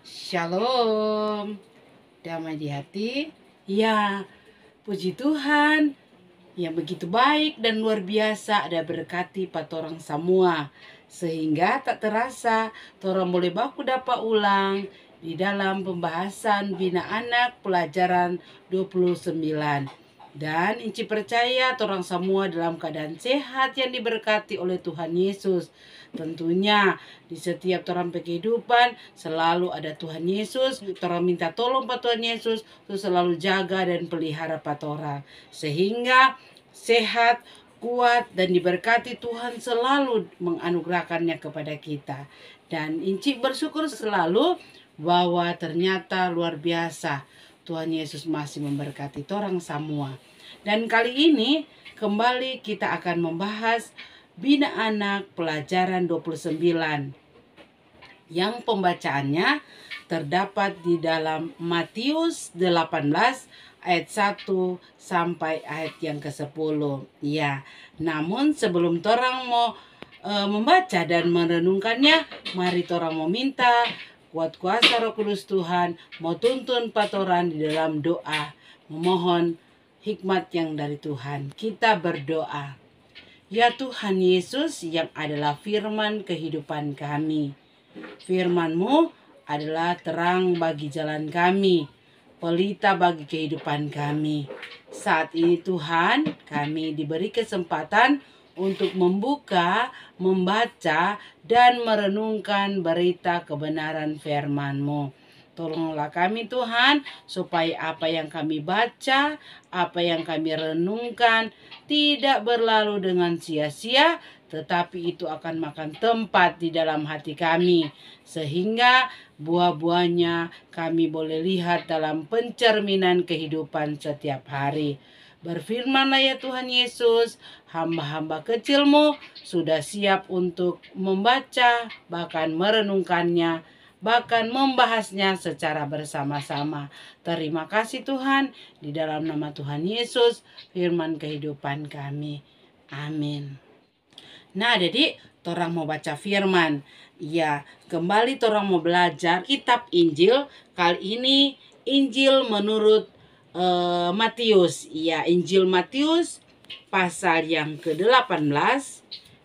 Shalom, damai di hati. Ya, puji Tuhan yang begitu baik dan luar biasa ada berkati patorang semua. Sehingga tak terasa torang boleh baku dapat ulang di dalam pembahasan Bina Anak pelajaran 29. Dan Inci percaya torang semua dalam keadaan sehat yang diberkati oleh Tuhan Yesus. Tentunya di setiap torang kehidupan selalu ada Tuhan Yesus. Torang minta tolong Pak Tuhan Yesus untuk selalu jaga dan pelihara patorang. Sehingga sehat, kuat, dan diberkati Tuhan selalu menganugerahkannya kepada kita. Dan Inci bersyukur selalu bahwa ternyata luar biasa Tuhan Yesus masih memberkati torang semua. Dan kali ini kembali kita akan membahas Bina Anak pelajaran 29 yang pembacaannya terdapat di dalam Matius 18 ayat 1 sampai ayat yang ke-10. Ya, namun sebelum torang mau membaca dan merenungkannya, mari torang mau minta kuat kuasa Roh Kudus Tuhan mau tuntun patoran di dalam doa, memohon hikmat yang dari Tuhan. Kita berdoa. Ya Tuhan Yesus yang adalah firman kehidupan kami. Firman-Mu adalah terang bagi jalan kami, pelita bagi kehidupan kami. Saat ini Tuhan, kami diberi kesempatan untuk membuka, membaca, dan merenungkan berita kebenaran firman-Mu. Tolonglah kami Tuhan, supaya apa yang kami baca, apa yang kami renungkan, tidak berlalu dengan sia-sia, tetapi itu akan makan tempat di dalam hati kami. Sehingga buah-buahnya kami boleh lihat dalam pencerminan kehidupan setiap hari. Berfirmanlah ya Tuhan Yesus, hamba-hamba kecil-Mu sudah siap untuk membaca, bahkan merenungkannya, bahkan membahasnya secara bersama-sama. Terima kasih Tuhan, di dalam nama Tuhan Yesus, firman kehidupan kami. Amin. Nah, jadi torang mau baca firman. Ya, kembali torang mau belajar kitab Injil. Kali ini Injil menurut Matius. Ya, Injil Matius pasal yang ke-18.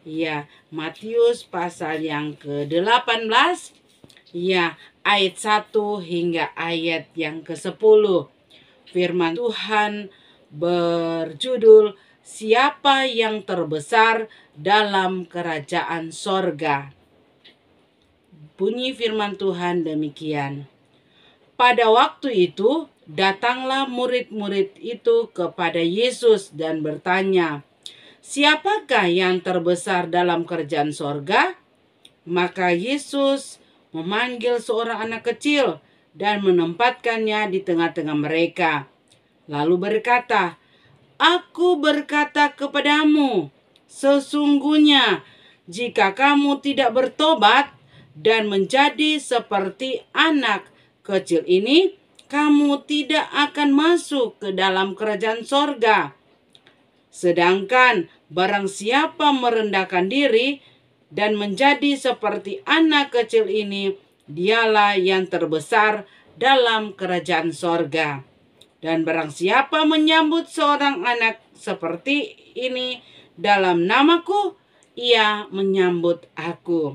Ya, Matius pasal yang ke-18. Ya, ayat 1 hingga ayat yang ke-10. Firman Tuhan berjudul Siapa yang terbesar dalam kerajaan sorga. Bunyi firman Tuhan demikian. Pada waktu itu datanglah murid-murid itu kepada Yesus dan bertanya, siapakah yang terbesar dalam kerajaan sorga? Maka Yesus memanggil seorang anak kecil dan menempatkannya di tengah-tengah mereka. Lalu berkata, Aku berkata kepadamu, sesungguhnya jika kamu tidak bertobat dan menjadi seperti anak kecil ini, kamu tidak akan masuk ke dalam kerajaan sorga. Sedangkan barang siapa merendahkan diri dan menjadi seperti anak kecil ini, dialah yang terbesar dalam kerajaan sorga. Dan barang siapa menyambut seorang anak seperti ini dalam namaku, ia menyambut aku.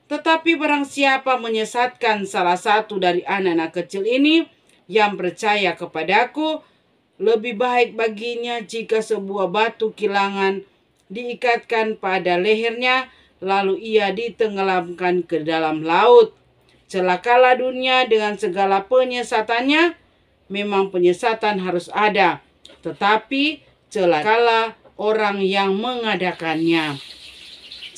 Tetapi barang siapa menyesatkan salah satu dari anak-anak kecil ini yang percaya kepadaku, lebih baik baginya jika sebuah batu kilangan diikatkan pada lehernya, lalu ia ditenggelamkan ke dalam laut. Celakalah dunia dengan segala penyesatannya. Memang penyesatan harus ada, tetapi celakalah orang yang mengadakannya.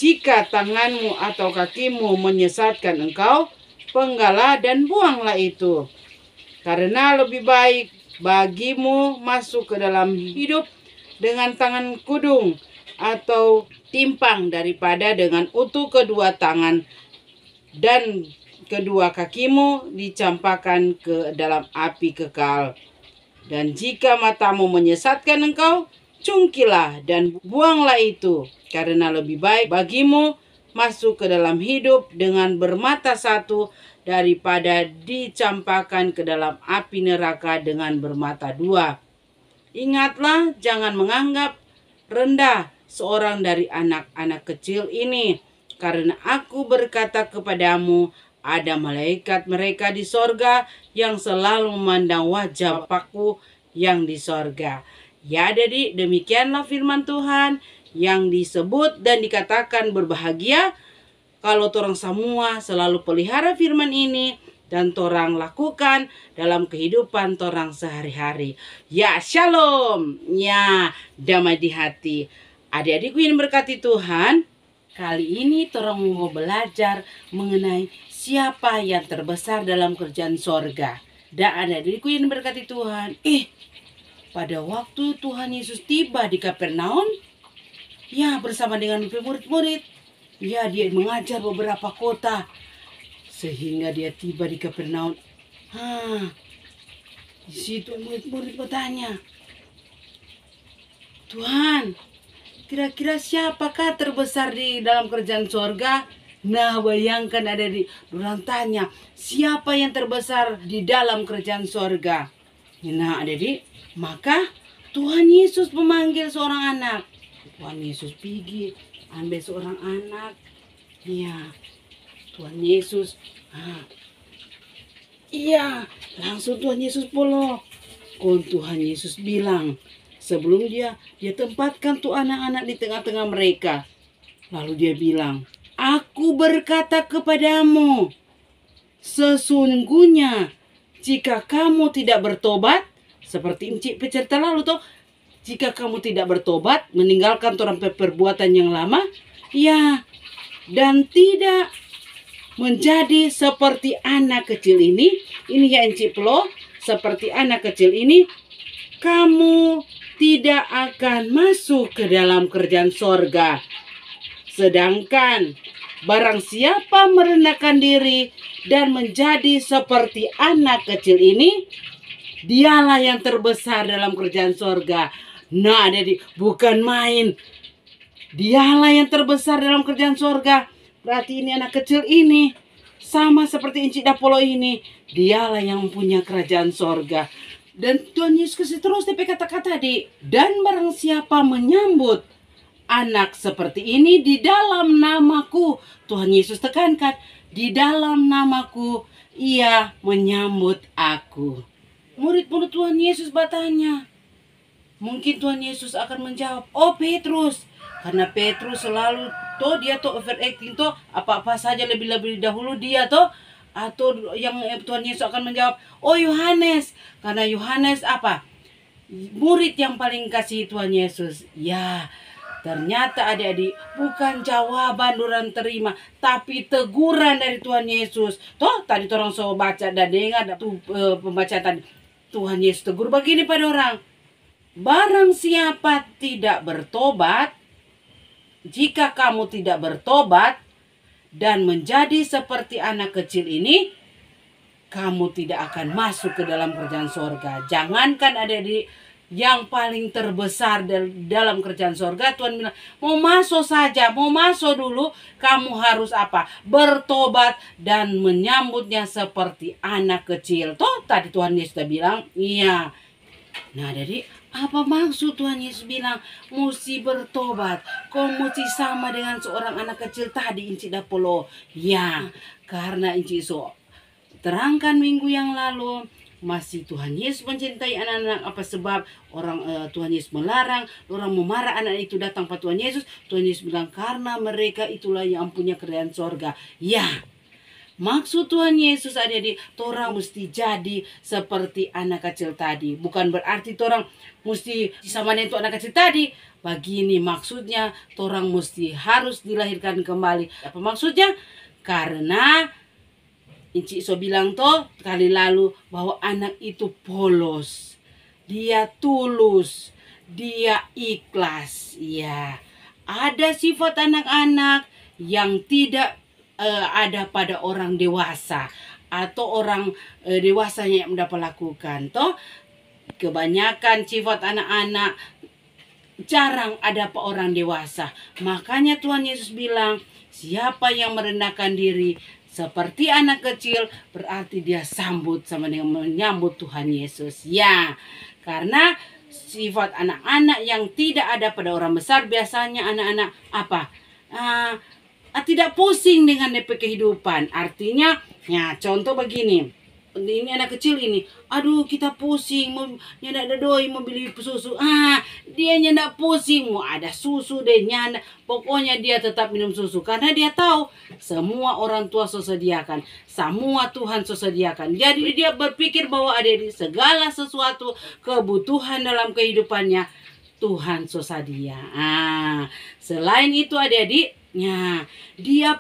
Jika tanganmu atau kakimu menyesatkan engkau, penggalah dan buanglah itu. Karena lebih baik bagimu masuk ke dalam hidup dengan tangan kudung atau timpang daripada dengan utuh kedua tangan dan kedua kakimu dicampakkan ke dalam api kekal. Dan jika matamu menyesatkan engkau, cungkilah dan buanglah itu, karena lebih baik bagimu masuk ke dalam hidup dengan bermata satu daripada dicampakkan ke dalam api neraka dengan bermata dua. Ingatlah, jangan menganggap rendah seorang dari anak-anak kecil ini, karena aku berkata kepadamu, ada malaikat mereka di sorga yang selalu memandang wajah Bapakku yang di sorga. Ya, jadi demikianlah firman Tuhan yang disebut dan dikatakan berbahagia kalau torang semua selalu pelihara firman ini dan torang lakukan dalam kehidupan torang sehari-hari. Ya, shalom. Ya, damai di hati. Adik-adikku yang berkati Tuhan, kali ini torang mau belajar mengenai siapa yang terbesar dalam kerajaan sorga. Dan adik-adikku yang berkati Tuhan, pada waktu Tuhan Yesus tiba di Kapernaum, ya bersama dengan murid-murid, ya dia mengajar beberapa kota, sehingga dia tiba di Kapernaum. Di situ murid-murid bertanya, Tuhan, kira-kira siapakah terbesar di dalam kerajaan sorga? Nah, bayangkan ada di orang tanya, siapa yang terbesar di dalam kerajaan sorga? Nah, adik, maka Tuhan Yesus memanggil seorang anak. Tuhan Yesus pergi ambil seorang anak. Ya, Tuhan Yesus. Iya, langsung Tuhan Yesus peluk. Tuhan Yesus bilang, sebelum dia tempatkan tuh anak-anak di tengah-tengah mereka. Lalu dia bilang, aku berkata kepadamu, sesungguhnya jika kamu tidak bertobat, seperti Encik pecerita lalu toh, jika kamu tidak bertobat, meninggalkan orang perbuatan yang lama, ya, dan tidak menjadi seperti anak kecil ini ya Encik Pelo, seperti anak kecil ini, kamu tidak akan masuk ke dalam kerajaan sorga. Sedangkan barang siapa merendahkan diri dan menjadi seperti anak kecil ini, dialah yang terbesar dalam kerajaan sorga. Nah, jadi bukan main. Dialah yang terbesar dalam kerajaan sorga. Berarti ini anak kecil ini sama seperti Encik Dapolo ini. Dialah yang punya kerajaan sorga. Dan Tuhan Yesus kasih terus DP kata-kata dan barang siapa menyambut anak seperti ini di dalam namaku, Tuhan Yesus tekankan, di dalam namaku ia menyambut aku. Murid-murid Tuhan Yesus bertanya, mungkin Tuhan Yesus akan menjawab, oh Petrus, karena Petrus selalu dia overacting apa-apa saja lebih-lebih dahulu dia atau yang Tuhan Yesus akan menjawab, oh Yohanes, karena Yohanes murid yang paling kasih Tuhan Yesus. Ya, ternyata adik-adik, bukan jawaban orang terima, tapi teguran dari Tuhan Yesus. Tadi orang so baca dan dengar pembacaan tadi. Tuhan Yesus tegur begini pada orang. Barang siapa tidak bertobat, jika kamu tidak bertobat dan menjadi seperti anak kecil ini, kamu tidak akan masuk ke dalam kerajaan sorga. Jangankan adik-adik yang paling terbesar dalam kerajaan sorga, Tuhan bilang, mau masuk saja, mau masuk dulu, kamu harus bertobat dan menyambutnya seperti anak kecil. Tadi Tuhan Yesus sudah bilang, iya. Nah, jadi apa maksud Tuhan Yesus bilang mesti bertobat? Kau mesti sama dengan seorang anak kecil tadi, Encik Dapolo. Ya, karena Encik terangkan minggu yang lalu, masih Tuhan Yesus mencintai anak-anak. Apa sebab Tuhan Yesus melarang orang memarah anak itu datang pada Tuhan Yesus? Tuhan Yesus bilang karena mereka itulah yang punya kerajaan sorga. Ya, maksud Tuhan Yesus adik-adik, torang mesti jadi seperti anak kecil tadi. Bukan berarti torang mesti sama dengan anak kecil tadi. Begini maksudnya, torang mesti harus dilahirkan kembali. Apa maksudnya? Karena Encik bilang kali lalu bahwa anak itu polos, dia tulus, dia ikhlas. Ya, ada sifat anak-anak yang tidak ada pada orang dewasa atau orang dewasanya yang dapat lakukan. Kebanyakan sifat anak-anak jarang ada pada orang dewasa. Makanya Tuhan Yesus bilang, siapa yang merendahkan diri seperti anak kecil, berarti dia sambut sama dengan menyambut Tuhan Yesus. Ya, karena sifat anak-anak yang tidak ada pada orang besar, biasanya anak-anak apa? Tidak pusing dengan DP kehidupan. Artinya, ya contoh begini. Ini anak kecil ini, aduh kita pusing, mau nyandak doi mau beli susu, dia nyandak pusing, mau ada susu deh nyandak, pokoknya dia tetap minum susu karena dia tahu semua orang tua sediakan, semua Tuhan sediakan. Jadi dia berpikir bahwa ada di segala sesuatu kebutuhan dalam kehidupannya Tuhan sedia. Selain itu adik-adiknya, dia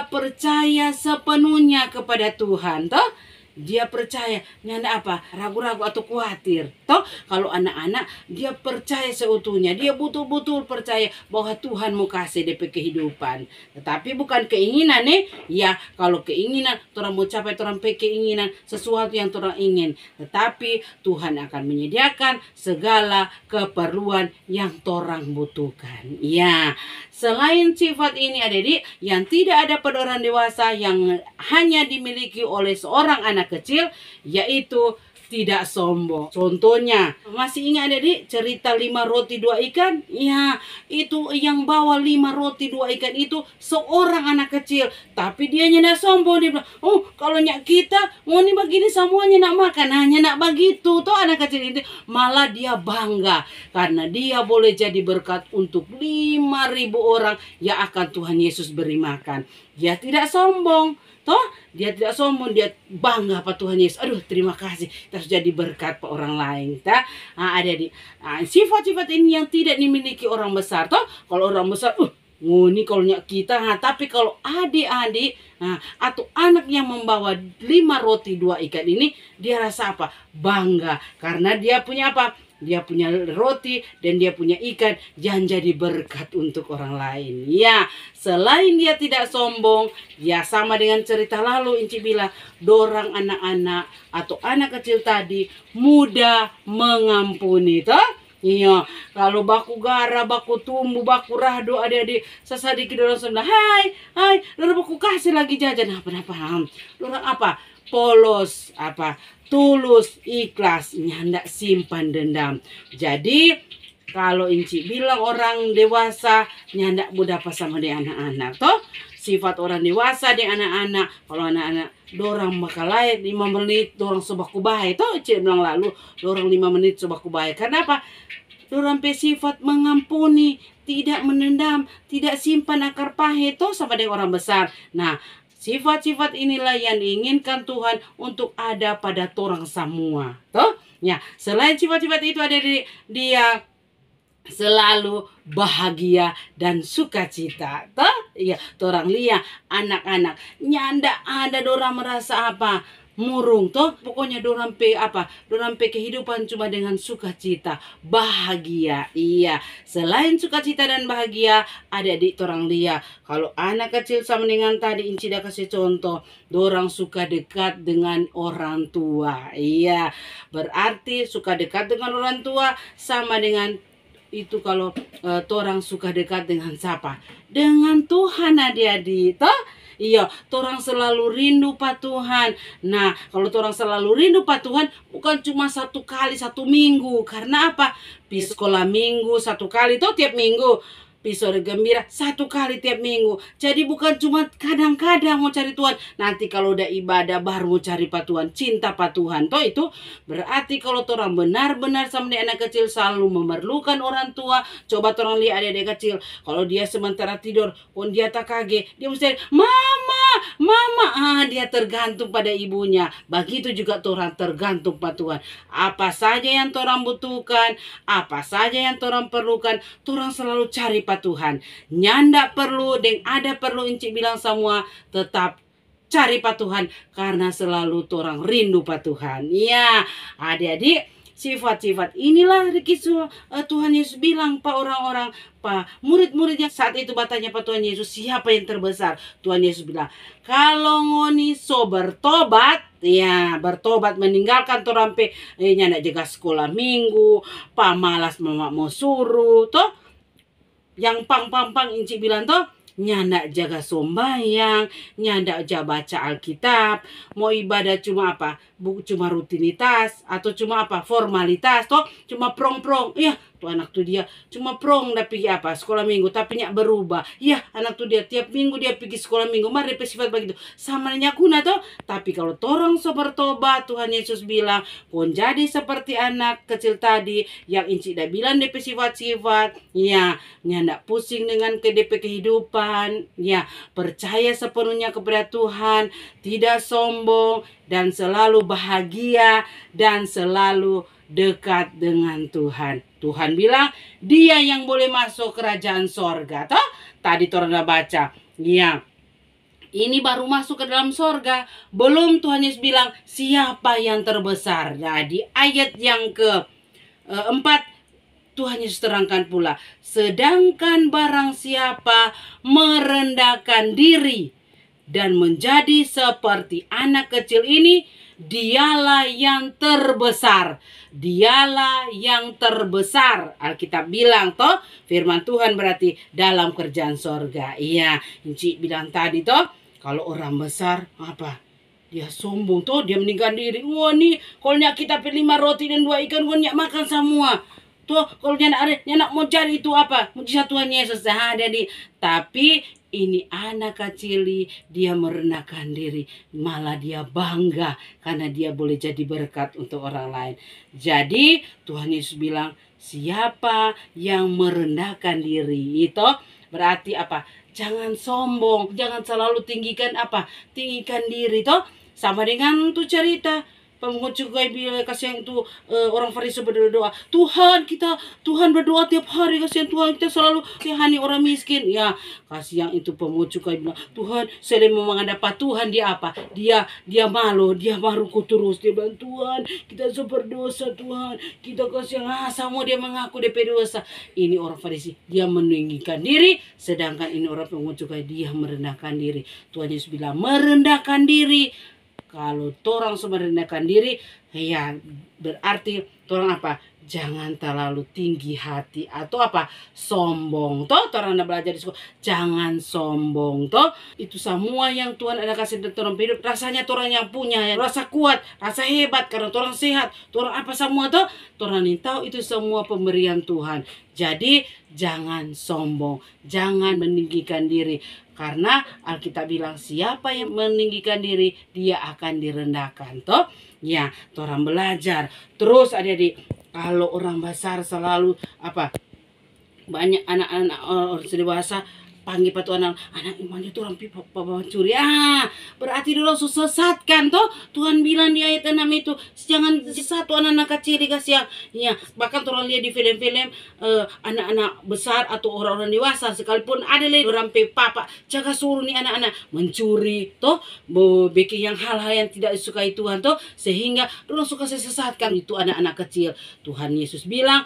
percaya sepenuhnya kepada Tuhan, toh. Dia percaya, nyanda apa? Ragu-ragu atau khawatir. Toh, kalau anak-anak dia percaya seutuhnya, dia betul-betul percaya bahwa Tuhan mau kasih DP kehidupan. Tetapi bukan keinginan nih. Ya, kalau keinginan, orang mau capai orang keinginan sesuatu yang orang ingin. Tetapi Tuhan akan menyediakan segala keperluan yang orang butuhkan. Ya, selain sifat ini adik-adik yang tidak ada pada orang dewasa, yang hanya dimiliki oleh seorang anak kecil, yaitu tidak sombong. Contohnya, masih ingat adik cerita 5 roti 2 ikan? Ya, itu yang bawa 5 roti 2 ikan itu seorang anak kecil. Tapi dia nyak sombong. Dia bilang, oh kalau nyak kita, mau nih begini semuanya nak makan. Hanya nak begitu. Tuh anak kecil itu malah dia bangga. Karena dia boleh jadi berkat untuk 5.000 orang yang akan Tuhan Yesus beri makan. Dia tidak sombong. Toh, dia tidak sombong, dia bangga apa Tuhan Yesus. Aduh, terima kasih. Kita sudah jadi berkat ke orang lain. Sifat-sifat ini yang tidak dimiliki orang besar. Toh, kalau orang besar, ini kalau kita. Tapi kalau adik-adik atau anak yang membawa 5 roti 2 ikan ini, dia rasa apa? Bangga. Karena dia punya apa? Dia punya roti dan dia punya ikan yang jadi berkat untuk orang lain. Ya, selain dia tidak sombong, ya sama dengan cerita lalu Inci bilang, dorang anak-anak atau anak kecil tadi mudah mengampuni, toh? Iya, kalau baku gara, baku tumbuh, baku rado, adik-adik sesadiki dorang sebelah, hai, dorang baku kasih lagi jajan, apa? Dorang apa? Polos, tulus, ikhlas, nyandak simpan dendam. Jadi kalau Inci bilang orang dewasa nyandak mudah apa sama di anak-anak, toh sifat orang dewasa di anak-anak. Kalau anak-anak dorang bakal lain 5 menit dorang sebaku baik, toh Inci bilang lalu dorang 5 menit sebaku baik. Karena apa? Dorang sifat mengampuni, tidak menendam, tidak simpan akar pahit, toh sama dengan orang besar. Nah, sifat-sifat inilah yang diinginkan Tuhan untuk ada pada orang semua. Toh? Ya, selain sifat-sifat itu ada dia selalu bahagia dan sukacita. Toh? Ya, orang lihat anak-anak nyanda ada dorang merasa apa? Murung toh, pokoknya dorang kehidupan cuma dengan sukacita, bahagia. Iya, selain sukacita dan bahagia, adik-adik orang lihat kalau anak kecil sama dengan tadi Inci dah kasih contoh, dorang suka dekat dengan orang tua. Iya, berarti suka dekat dengan orang tua sama dengan itu kalau orang suka dekat dengan siapa? Dengan Tuhan adik-adik, toh? Iya, orang selalu rindu Pak Tuhan. Nah, kalau orang selalu rindu Pak Tuhan, bukan cuma 1 kali 1 minggu. Karena apa? Pergi sekolah minggu 1 kali, toh tiap minggu. Sore gembira 1 kali tiap minggu. Jadi bukan cuma kadang-kadang mau cari Tuhan. Nanti kalau udah ibadah baru mau cari Pak Tuhan. Cinta Pak Tuhan. Toh itu berarti kalau orang benar-benar sama anak kecil selalu memerlukan orang tua. Coba orang lihat adik-adik kecil. Kalau dia sementara tidur, pun dia tak kaget. Dia mesti mama. Dia tergantung pada ibunya. Begitu juga orang tergantung pada Tuhan. Apa saja yang orang butuhkan, apa saja yang orang perlukan, orang selalu cari Pak Tuhan. Nyanda perlu dan ada perlu Inci bilang semua, tetap cari Pak Tuhan karena selalu orang rindu Pak Tuhan. Ya, adik-adik, sifat-sifat inilah Tuhan Yesus bilang Pak orang-orang, Pak murid-muridnya saat itu bertanya Pak Tuhan Yesus, siapa yang terbesar? Tuhan Yesus bilang, kalau ngoni so bertobat, ya bertobat meninggalkan torampe nyanda jaga sekolah minggu, Pak malas mama mau suruh, toh yang pang Inci bilang toh, nyandak jaga sombayang, nyandak jaga baca Alkitab, mau ibadah cuma apa? Cuma rutinitas atau cuma apa? Formalitas toh, cuma prong-prong. Iya, tuh anak tuh dia cuma prong tapi apa? Sekolah minggu tapi nyak berubah. Iya, anak tuh dia tiap minggu dia pergi sekolah minggu, mari sifat begitu. Sama nya kuna toh. Tapi kalau torang so bertobat, Tuhan Yesus bilang, pun jadi seperti anak kecil tadi yang Inci dah bilang DP sifat-sifat, ya, nyak pusing dengan DP kehidupan, ya, percaya sepenuhnya kepada Tuhan, tidak sombong, dan selalu bahagia, dan selalu dekat dengan Tuhan. Tuhan bilang, dia yang boleh masuk kerajaan sorga. Toh? Tadi orang udah baca. Ya, ini baru masuk ke dalam sorga. Belum Tuhan Yesus bilang, siapa yang terbesar. Nah, di ayat yang keempat, Tuhan Yesus terangkan pula, sedangkan barang siapa merendahkan diri dan menjadi seperti anak kecil ini, dialah yang terbesar. Dialah yang terbesar. Alkitab bilang toh, firman Tuhan berarti dalam kerjaan sorga. Iya, Inci bilang tadi toh, kalau orang besar apa? Dia sombong toh, dia meninggalkan diri. Wah nih, kalau kita 5 roti dan 2 ikan, nyak makan semua. Tuh, kalau nyak mau cari itu apa? Mujizat Tuhan Yesus. Nah, jadi, tapi ini anak kecil, dia merendahkan diri. Malah dia bangga karena dia boleh jadi berkat untuk orang lain. Jadi Tuhan Yesus bilang, siapa yang merendahkan diri itu berarti apa? Jangan sombong, jangan selalu tinggikan apa? Tinggikan diri toh. Sama dengan tuh cerita pemungut cukai bilang, kasihan itu orang Farisi berdoa, Tuhan berdoa tiap hari, kasihan Tuhan kita selalu kasihani orang miskin. Ya, kasihan itu pemungut cukai bilang, Tuhan selain menghadap Tuhan dia apa? Dia malu, dia maruku terus. Dia bilang, Tuhan kita so berdosa Tuhan, kita kasihan sama dia mengaku DP dosa. Ini orang Farisi, dia meninggikan diri, sedangkan ini orang pemungut cukai dia merendahkan diri. Tuhan Yesus bilang, merendahkan diri. Kalau torang merendahkan diri, ya berarti torang apa? Jangan terlalu tinggi hati atau apa? Sombong. Toh, torang anda belajar di sekolah. Jangan sombong. Toh, itu semua yang Tuhan ada kasih dan torang hidup. Rasanya torang yang punya, ya. Rasa kuat, rasa hebat karena torang sehat. Torang apa semua toh? Torang ini tahu itu semua pemberian Tuhan. Jadi, jangan sombong. Jangan meninggikan diri. Karena Alkitab bilang siapa yang meninggikan diri, dia akan direndahkan. Toh, ya, orang belajar. Terus adik-adik, kalau orang besar selalu apa? Banyak anak-anak orang dewasa panggil patu anak iman itu orang pipa curi. Berarti dulu sesatkan toh. Tuhan bilang di ayat 6 itu, jangan sesat anak-anak kecil dikasih ya. Bahkan orang lihat di film-film anak-anak besar atau orang-orang dewasa sekalipun ada lagi orang papa jaga suruh nih anak-anak mencuri toh, bikin yang hal-hal yang tidak disukai Tuhan toh, sehingga orang suka sesatkan itu anak-anak kecil. Tuhan Yesus bilang,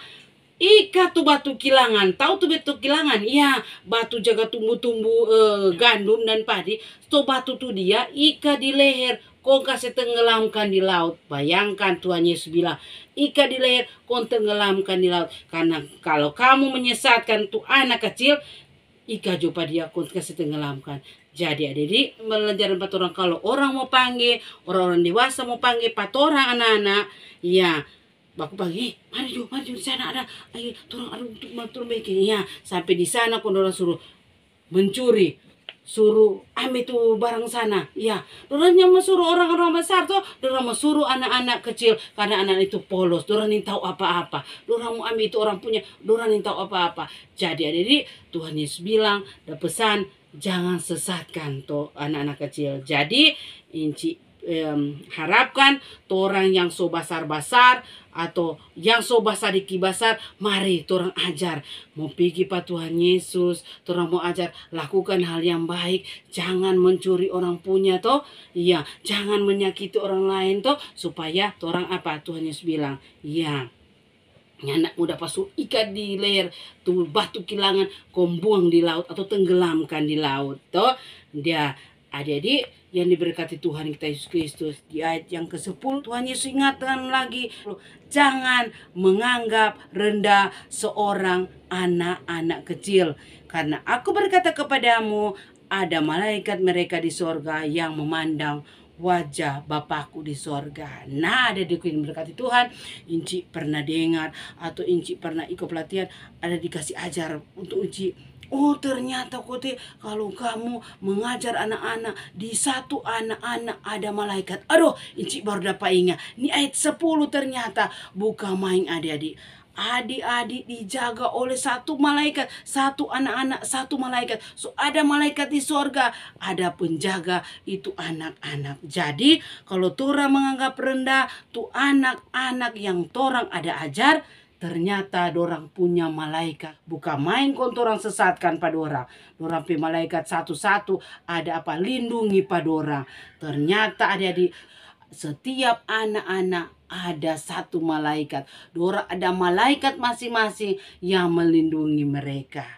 ikat tuh batu kilangan. Tahu tuh batu kilangan? Iya, batu jaga tumbuh-tumbuh gandum dan padi. Tuh batu tuh dia ikat di leher, kau kasih tenggelamkan di laut. Bayangkan Tuhan Yesus bilang, ikat di leher, kau tenggelamkan di laut. Karena kalau kamu menyesatkan tuh anak kecil, ikat juga dia, kau kasih tenggelamkan. Jadi adik-adik, pelajaran patorang, kalau orang mau panggil, orang-orang dewasa mau panggil patorang anak-anak, ya, baku pagi, mari di sana ada, ayo turun bikin, ya, sampai di sana kau orang suruh mencuri, suruh ambil tuh barang sana, ya, orang yang suruh orang-orang besar tuh, orang mau suruh anak-anak kecil, karena anak itu polos, orang yang tahu apa-apa, orang mau ambil itu orang punya, orang yang tahu apa-apa. Jadi adik-adik, Tuhan Yesus bilang, ada pesan, jangan sesatkan tuh anak-anak kecil. Jadi Inci harapkan orang yang so basar-basar atau yang so basar diki basar, mari orang ajar mau pergi pak Tuhan Yesus, orang mau ajar lakukan hal yang baik, jangan mencuri orang punya toh, iya, jangan menyakiti orang lain toh, supaya orang apa Tuhan Yesus bilang, iya, anak muda pasu ikat di leher tuh batu kilangan, kau buang di laut atau tenggelamkan di laut toh. Dia adik-adik, yang diberkati Tuhan kita Yesus Kristus, di ayat yang ke-10 Tuhan Yesus ingatkan lagi, jangan menganggap rendah seorang anak-anak kecil, karena aku berkata kepadamu, ada malaikat mereka di sorga yang memandang wajah Bapakku di sorga. Nah, ada di berkati Tuhan. Inci pernah dengar atau Inci pernah ikut pelatihan, ada dikasih ajar untuk Inci. Oh, ternyata kote kalau kamu mengajar anak-anak, di satu anak-anak ada malaikat. Aduh, Inci baru dapat ingat. Ini ayat 10 ternyata bukan main adik-adik. Adik-adik dijaga oleh satu malaikat, satu anak-anak, satu malaikat. So ada malaikat di sorga, ada penjaga, itu anak-anak. Jadi kalau torang menganggap rendah tuh anak-anak yang torang ada ajar, ternyata dorang punya malaikat. Bukan main kontorang sesatkan pada orang. Dorang punya malaikat satu-satu ada apa lindungi pada orang. Ternyata adik-adik, setiap anak-anak ada satu malaikat. Dorang ada malaikat masing-masing yang melindungi mereka.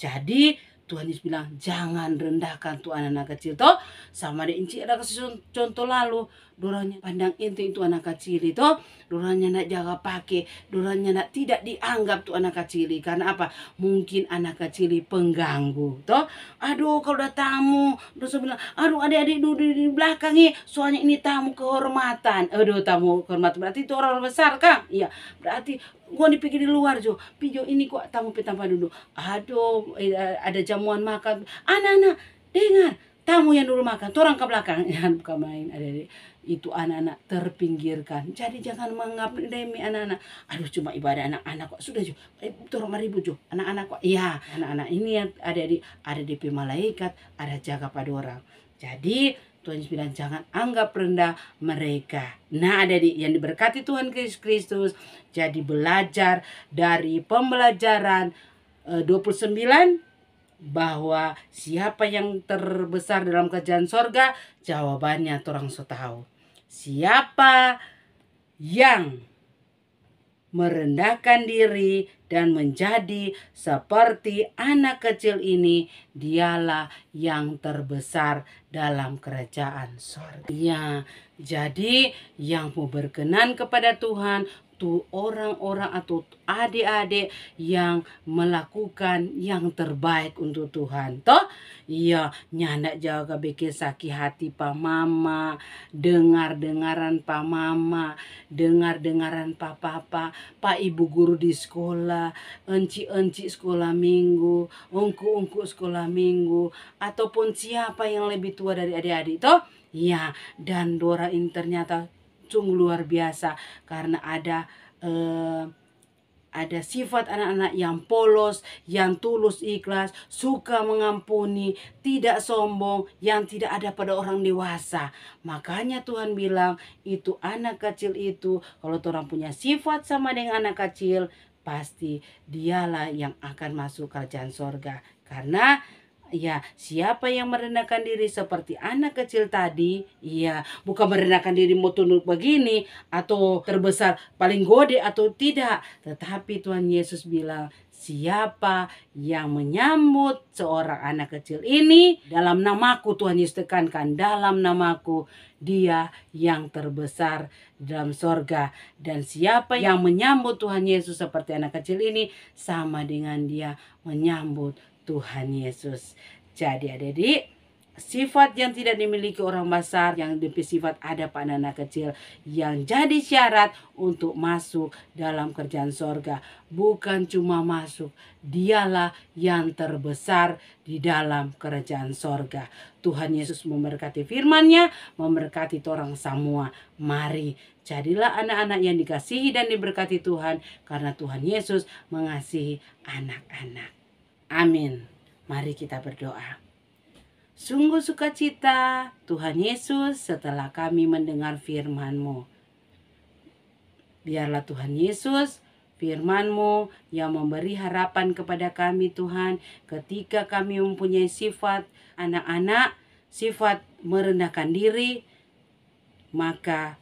Jadi Tuhan Yesus bilang jangan rendahkan tuh anak-anak kecil toh. Sama ada Inci ada kasih contoh lalu, dorangnya pandang ente itu anak kecil itu, dorangnya nak jaga pakai, dorangnya nak tidak dianggap tuh anak kecil. Karena apa? Mungkin anak kecil pengganggu toh. Aduh kalau udah tamu, terus bilang, aduh adik-adik duduk di belakang nih, soalnya ini tamu kehormatan. Aduh tamu kehormatan berarti itu orang besar kan? Iya, berarti gua dipikir di luar Jo, pijo ini kok tamu tanpa duduk. Aduh, ada jamuan makan. Anak-anak, dengar, tamu yang dulu makan, orang ke belakang. Jangan buka main, adik-adik. Itu anak-anak terpinggirkan. Jadi jangan menganggap remeh anak-anak. Aduh, cuma ibadah anak-anak kok. Sudah Jo, turun ribu Jo, anak-anak kok. Iya, anak-anak ini yang adik-adik ada DP malaikat, ada jaga pada orang. Jadi Tuhan Yesus bilang jangan anggap rendah mereka. Nah, adik-adik yang diberkati Tuhan Yesus Kristus, jadi belajar dari pembelajaran 29 bahwa siapa yang terbesar dalam kerajaan sorga, jawabannya orang so tahu. Siapa yang merendahkan diri dan menjadi seperti anak kecil ini, dialah yang terbesar dalam kerajaan sorga. Ya, jadi yang mau berkenan kepada Tuhan tuh orang-orang atau adik-adik yang melakukan yang terbaik untuk Tuhan. Toh, iya, nyandak jaga bikin sakit hati pa mama, dengar-dengaran pa mama, dengar-dengaran pa papa, pak ibu guru di sekolah, enci-enci sekolah minggu, ungku-ungku sekolah minggu, ataupun siapa yang lebih tua dari adik-adik toh. Ya, dan Dora ini ternyata sungguh luar biasa karena ada sifat anak-anak yang polos, yang tulus ikhlas, suka mengampuni, tidak sombong, yang tidak ada pada orang dewasa. Makanya Tuhan bilang itu anak kecil itu, kalau orang punya sifat sama dengan anak kecil, pasti dialah yang akan masuk kerajaan sorga. Karena ya, siapa yang merendahkan diri seperti anak kecil tadi, ya bukan merendahkan diri mau tunduk begini atau terbesar paling gede atau tidak. Tetapi Tuhan Yesus bilang, siapa yang menyambut seorang anak kecil ini dalam namaku, Tuhan Yesus tekankan, dalam namaku, dia yang terbesar dalam sorga. Dan siapa yang menyambut Tuhan Yesus seperti anak kecil ini, sama dengan dia menyambut Tuhan Yesus. Jadi adik-adik, sifat yang tidak dimiliki orang besar, yang lebih sifat ada pada anak kecil, yang jadi syarat untuk masuk dalam kerajaan sorga. Bukan cuma masuk, dialah yang terbesar di dalam kerajaan sorga. Tuhan Yesus memberkati firman-Nya, memberkati orang semua. Mari jadilah anak-anak yang dikasihi dan diberkati Tuhan, karena Tuhan Yesus mengasihi anak-anak. Amin. Mari kita berdoa. Sungguh sukacita Tuhan Yesus setelah kami mendengar firman-Mu. Biarlah Tuhan Yesus, firman-Mu yang memberi harapan kepada kami Tuhan, ketika kami mempunyai sifat anak-anak, sifat merendahkan diri, maka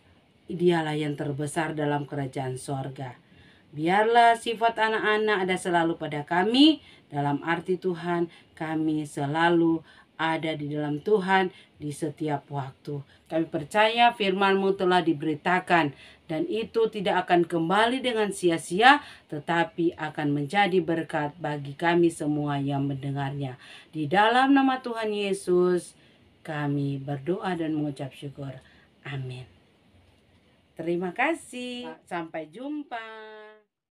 dialah yang terbesar dalam kerajaan sorga. Biarlah sifat anak-anak ada selalu pada kami, dalam arti Tuhan, kami selalu ada di dalam Tuhan di setiap waktu. Kami percaya firman-Mu telah diberitakan dan itu tidak akan kembali dengan sia-sia, tetapi akan menjadi berkat bagi kami semua yang mendengarnya. Di dalam nama Tuhan Yesus kami berdoa dan mengucap syukur. Amin. Terima kasih. Sampai jumpa.